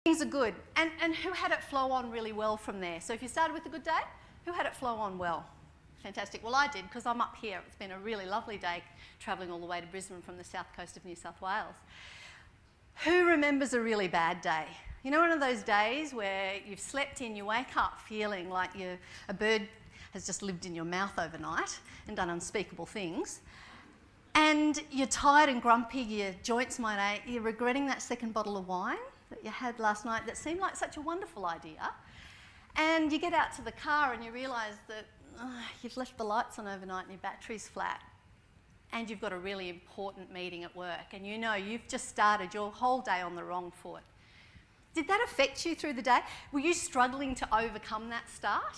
Things are good. And who had it flow on really well from there? So if you started with a good day, who had it flow on well? Fantastic. Well, I did, because I'm up here. It's been a really lovely day travelling all the way to Brisbane from the south coast of New South Wales. Who remembers a really bad day? You know, one of those days where you've slept in, you wake up feeling like a bird has just lived in your mouth overnight and done unspeakable things, and you're tired and grumpy, your joints might ache, you're regretting that second bottle of wine that you had last night that seemed like such a wonderful idea, and you get out to the car and you realise that you've left the lights on overnight and your battery's flat, and you've got a really important meeting at work, and you know you've just started your whole day on the wrong foot. Did that affect you through the day? Were you struggling to overcome that start?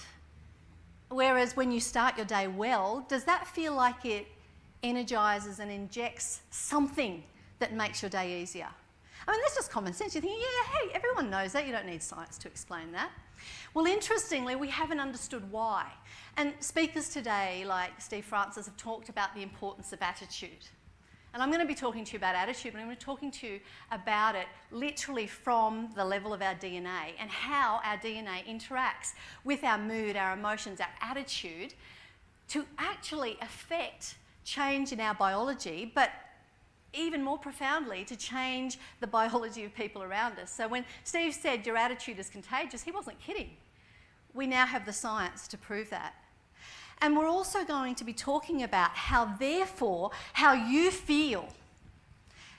Whereas when you start your day well, does that feel like it energises and injects something that makes your day easier? I mean, that's just common sense. You're thinking, yeah, hey, everyone knows that. You don't need science to explain that. Well, interestingly, we haven't understood why. And speakers today, like Lis Faenza, have talked about the importance of attitude. And I'm going to be talking to you about attitude, but I'm going to be talking to you about it literally from the level of our DNA and how our DNA interacts with our mood, our emotions, our attitude to actually affect change in our biology, but even more profoundly to change the biology of people around us. So when Steve said your attitude is contagious, he wasn't kidding. We now have the science to prove that. And we're also going to be talking about how, therefore, how you feel,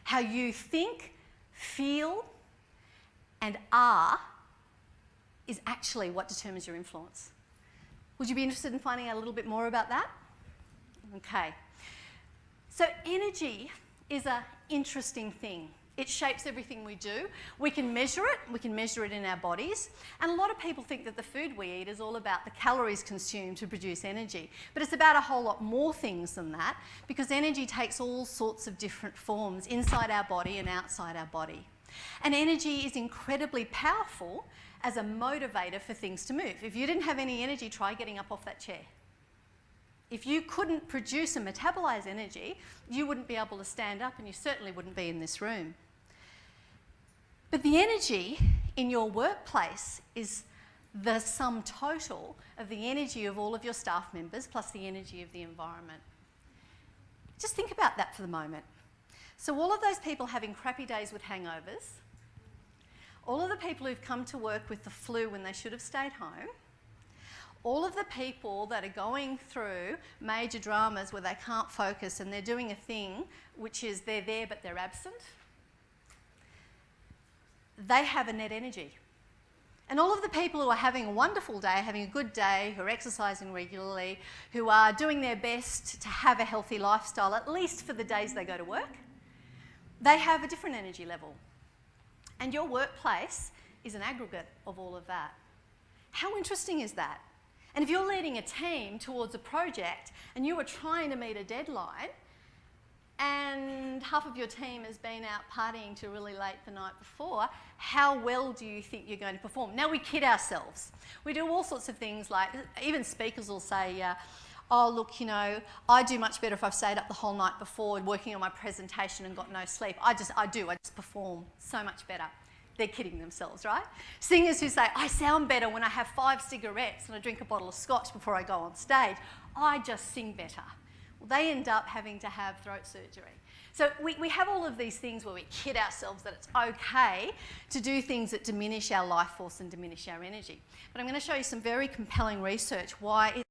how you think, feel, and are is actually what determines your influence. Would you be interested in finding out a little bit more about that? Okay. So energy is an interesting thing. It shapes everything we do. We can measure it in our bodies. And a lot of people think that the food we eat is all about the calories consumed to produce energy. But it's about a whole lot more things than that, because energy takes all sorts of different forms inside our body and outside our body. And energy is incredibly powerful as a motivator for things to move. If you didn't have any energy, try getting up off that chair. If you couldn't produce and metabolize energy, you wouldn't be able to stand up, and you certainly wouldn't be in this room. But the energy in your workplace is the sum total of the energy of all of your staff members plus the energy of the environment. Just think about that for the moment. So all of those people having crappy days with hangovers, all of the people who've come to work with the flu when they should have stayed home, all of the people that are going through major dramas where they can't focus and they're doing a thing which is they're there but they're absent, they have a net energy. And all of the people who are having a wonderful day, having a good day, who are exercising regularly, who are doing their best to have a healthy lifestyle, at least for the days they go to work, they have a different energy level. And your workplace is an aggregate of all of that. How interesting is that? And if you're leading a team towards a project and you are trying to meet a deadline and half of your team has been out partying till really late the night before, how well do you think you're going to perform? Now, we kid ourselves. We do all sorts of things, like even speakers will say, oh, look, you know, I do much better if I've stayed up the whole night before working on my presentation and got no sleep. I just perform so much better. They're kidding themselves, right? Singers who say, I sound better when I have 5 cigarettes and I drink a bottle of scotch before I go on stage. I just sing better. Well, they end up having to have throat surgery. So we have all of these things where we kid ourselves that it's okay to do things that diminish our life force and diminish our energy. But I'm going to show you some very compelling research why